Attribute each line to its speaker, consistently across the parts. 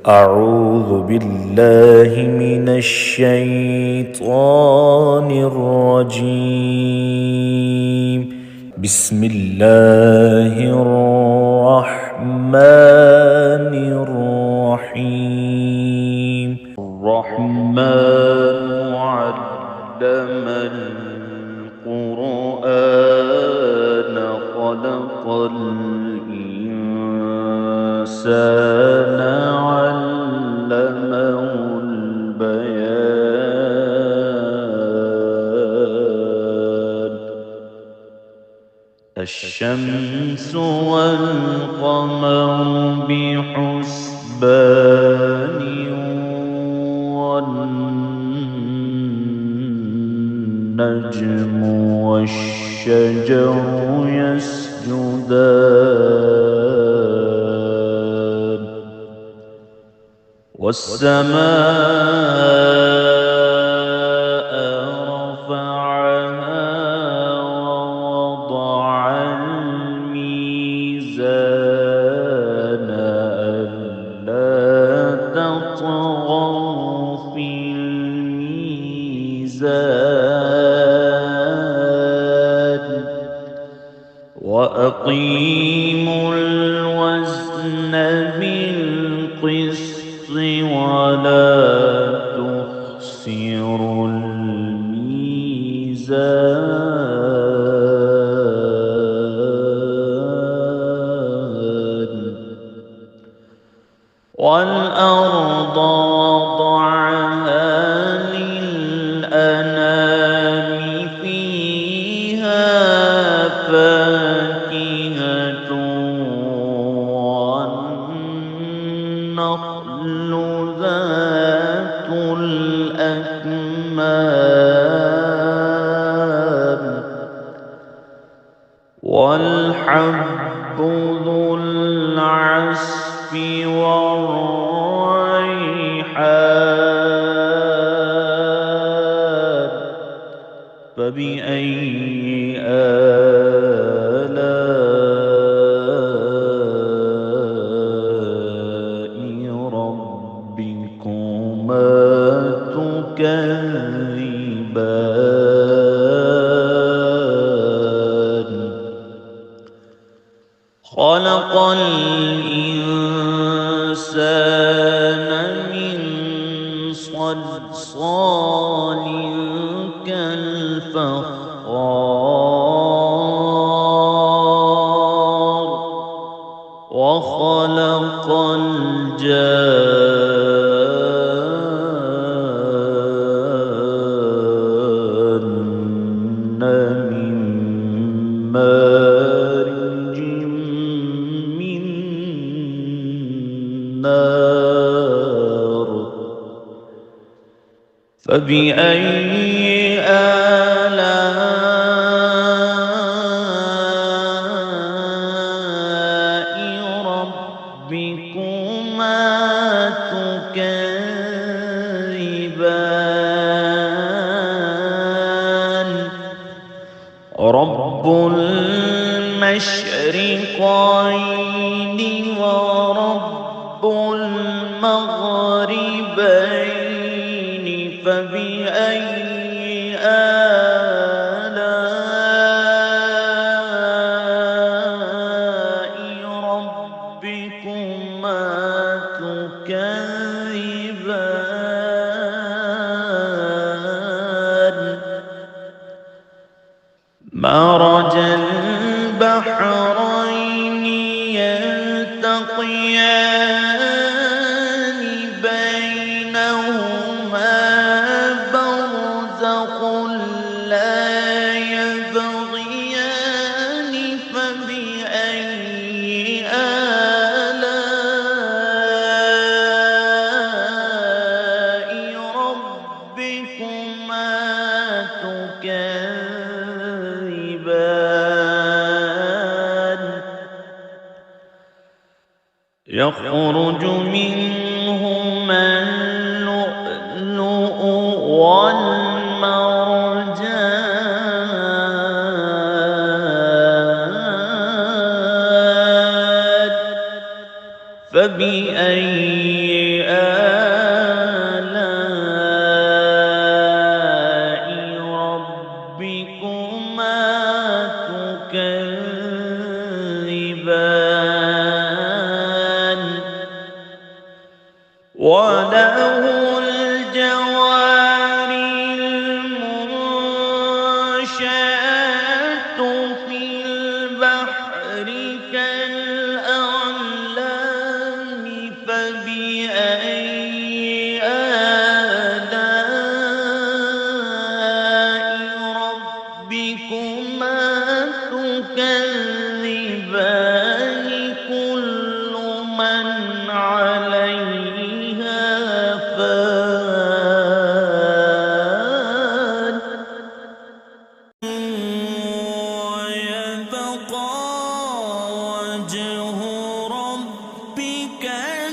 Speaker 1: أعوذ بالله من الشيطان الرجيم. بسم الله الرحمن الرحيم. الرحمن علم القرآن خلق الإنسان علمه البيان. الشمس والقمر بحسبان والنجم والشجر يسجدان والسماء رفعها ووضع الميزان ألا تطغوا في الميزان وأقيموا الوزن بالقسط ولا تخسروا الميزان والأرض وضعها للأنام فيها فاكهة والنخل ذات الأكمام والحب ذو العصف والريحان. فبأي آلاء ربكما تكذبان. خلق الإنسان من صلصال كالفخار وخلق الجان من مارج من نار. فبأي آلاء ربكما تكذبان. رب المشرقين ورب المغربين. فبأي آلاء ربكما تكذبان. مرج البحرين يلتقيان بينهما برزخ لا يبغيان. فبأي آلاء ربكما تكذبان. يخرج منهما اللؤلؤ والمرجان. فبأي وله الجوار المنشآت في البحر كالأعلام فبأي آلاء ربكما تكذبان كل من عليها فان ويبقى وجه ربك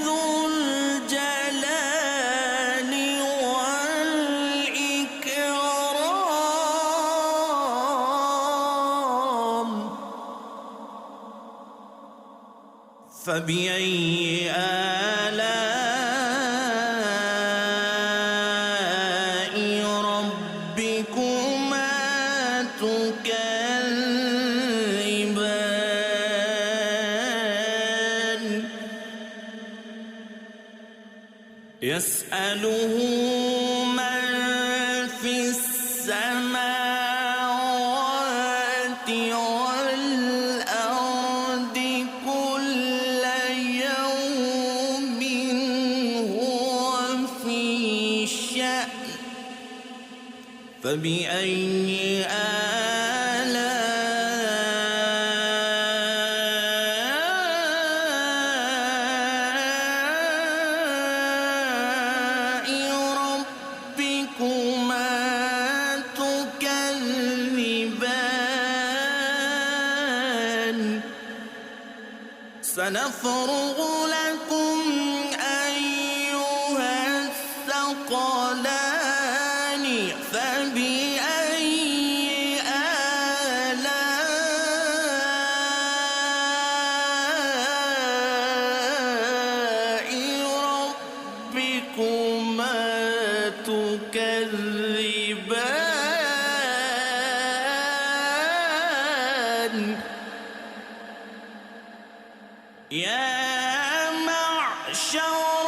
Speaker 1: ذو الجلال والإكرام فبأي آلاء ربكما تكذبان يسأله من في السماوات والأرض كل يوم هو في شأن فبأي آلاء ربكما تكذبان سنفرغ لكم أيها الثقلان فبأي آلاء ربكما تكذبان يا معشر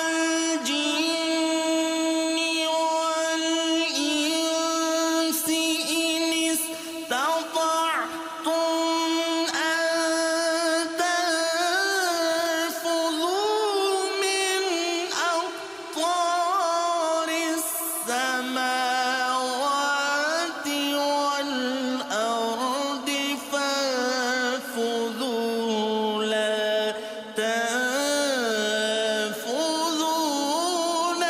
Speaker 1: الجن والإنس إن استطعتم أن تنفذوا من أقطار السماوات والأرض فانفذوا لا تنفذون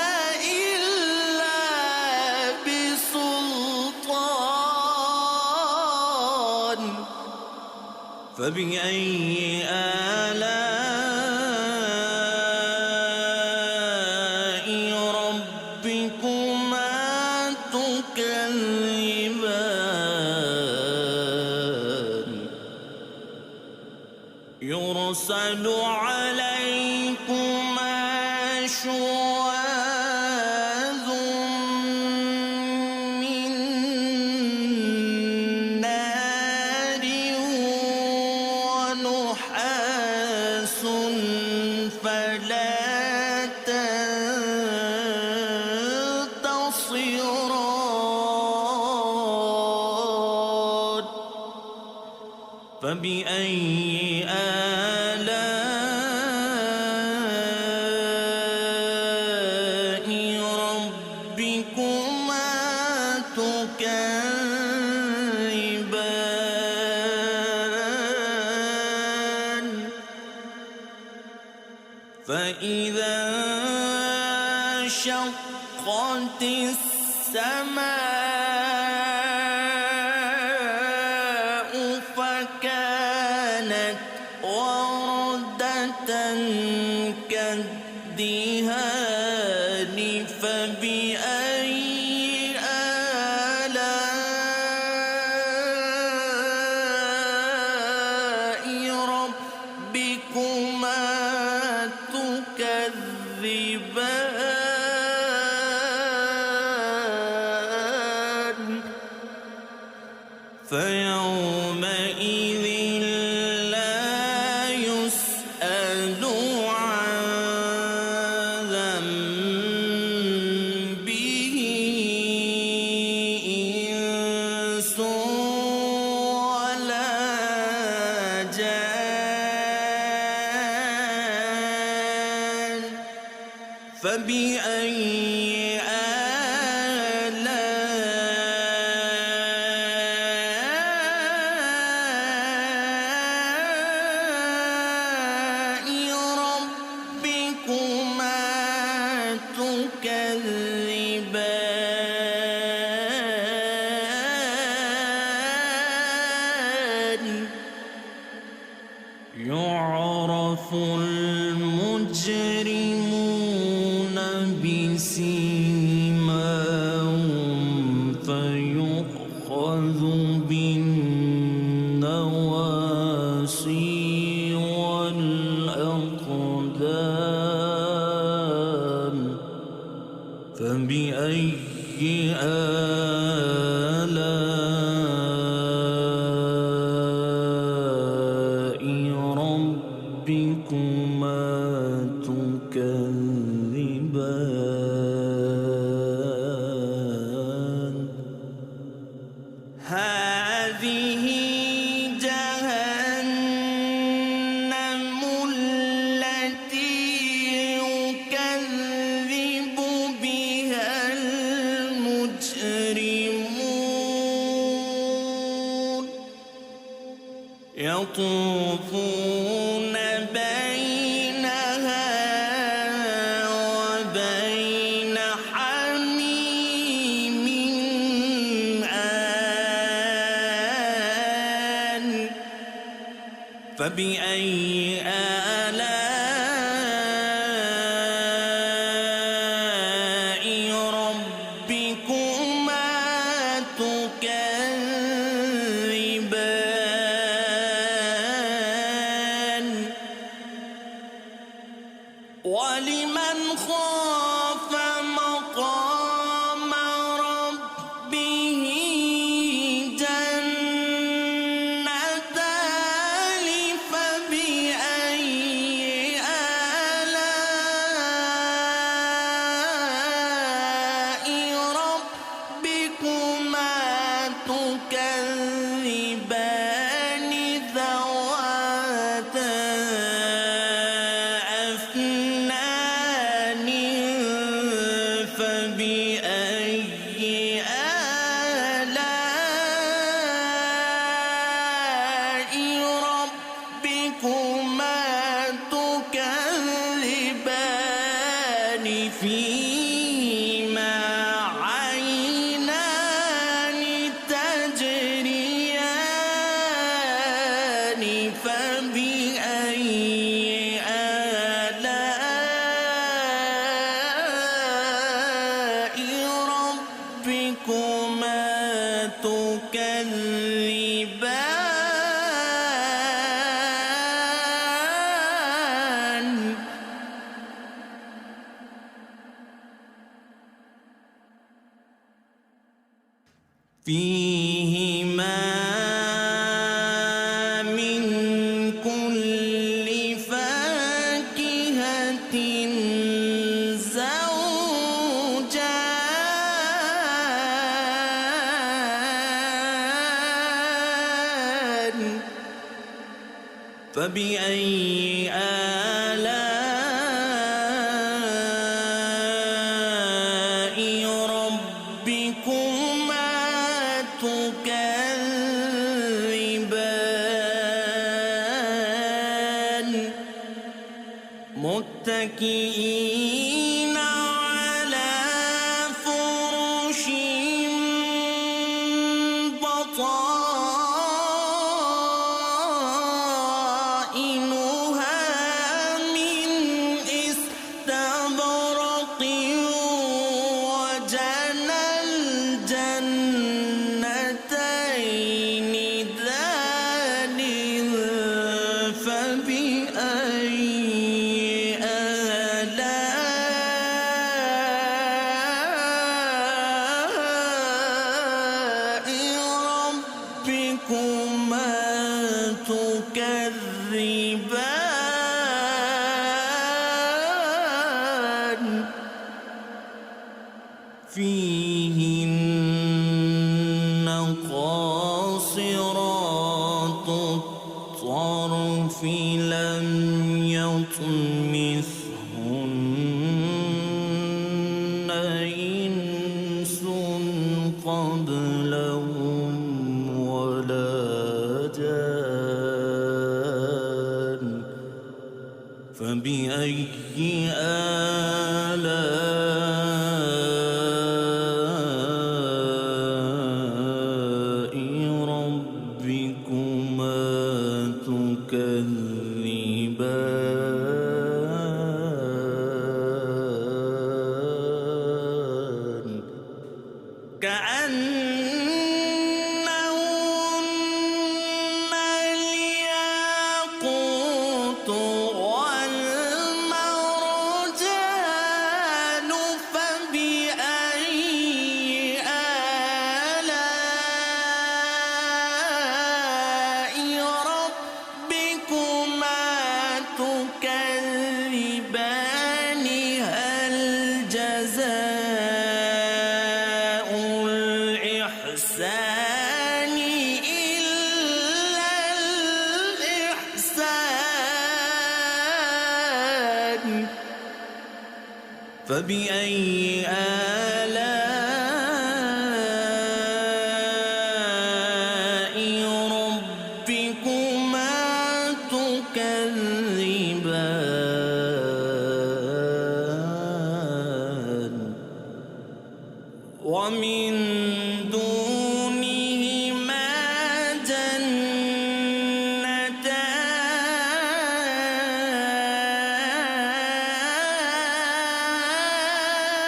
Speaker 1: إلا بسلطان فبأي آلاء ربكما تكذبان يرسل عليكما شواظ من نار ونحاس فلا تنتصران فبأي آلاء ربكما تكذبان فإذا انشقت السماء فكانت وردة كالدهان فبأي آلاء ربكما تكذبان فيومئذ لا يسأل عن فبأي آلاء ربكما تكذبان يعرف المجرمون بسيماهم فيؤخذ بالنواصي والأقدام فبأي آلاء ربكما تكذبان هذه جهنم التي يكذب بها المجرمون يطوفون بينها وبين حميم آن فبأي آلاء ربكما تكذبان ولمن خاف مقام ربه جنتان فبأي آلاء ربكما تكذبان ذواتا أفنان فبأي آلاء ربكما تكذبان فيهما عينان تجريان فبأي آلاء ربكما تكذبان فيهما من كل فاكهة زوجان فبأي آلاء ربكما تكذبان متكئين على فرش بطائنها من استبرق وجنى الجنتين دان فبأي آلاء ربكما تكذبان فيهن قاصرات الطرف لم يطمثهن كأنهن الياقوت والمرجان فبأي آلاء ربكما تكذبان هل جزاء الإحسان إلا الإحسان فبأي آلاء ربكما تكذبان ومن دونهما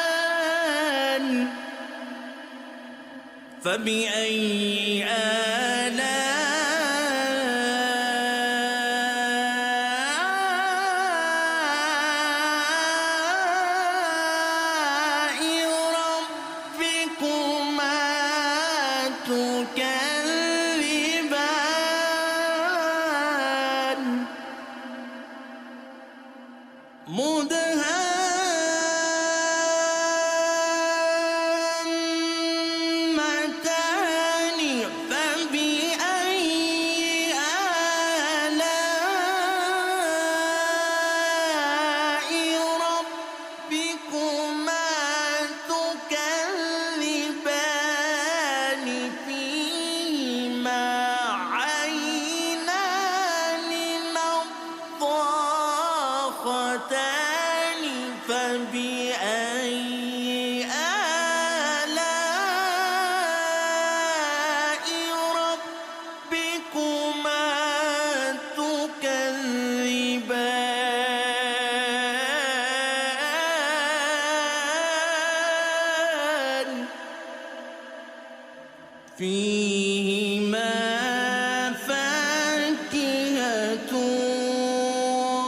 Speaker 1: جنتان فبأي آلاء ربكما تكذبان مدهامتان فبأي آلاء ربكما تكذبان فيهما عينان نضاختان فبأي آلاء ربكما تكذبان فيهما فاكهة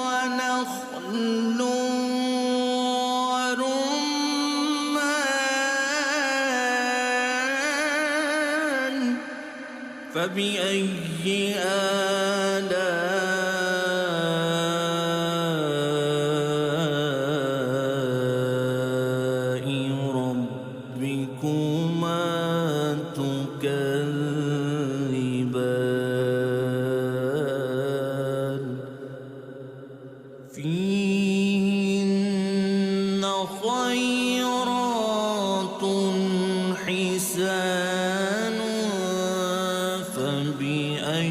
Speaker 1: ونخل ورمان فبأي آلاء ربكما تكذبان فيهن خيرات حسان فبأي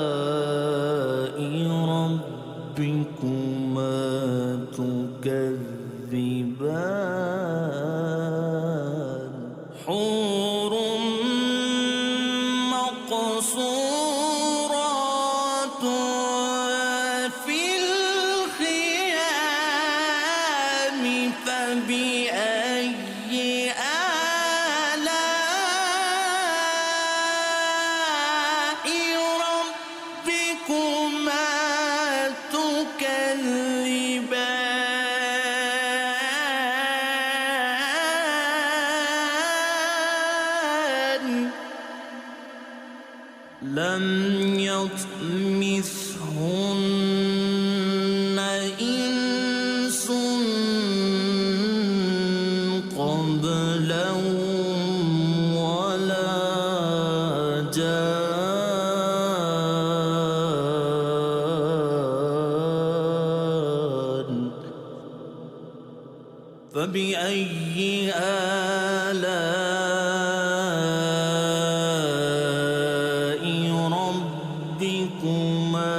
Speaker 1: آلاء ربكما تكذبان حور مقصورات في الخيام فبأي آلاء ربكما تكذبان لم يطمثهن إنس قبلهم ولا جان فبأي آلاء ربكما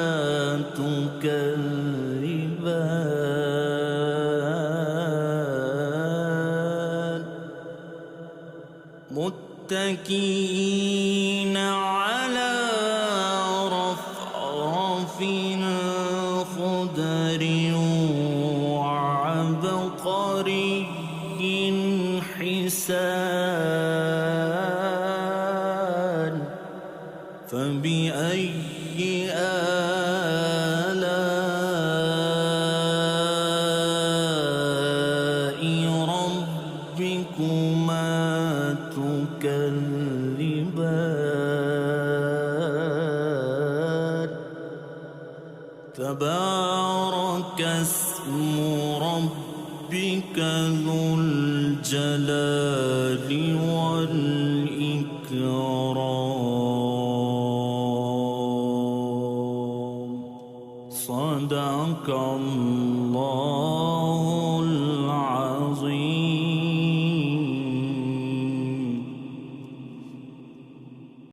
Speaker 1: تكذبان متكئين على رفرف خضر وعبقر تبارك اسم ربك ذو الجلال والإكرام. صدق الله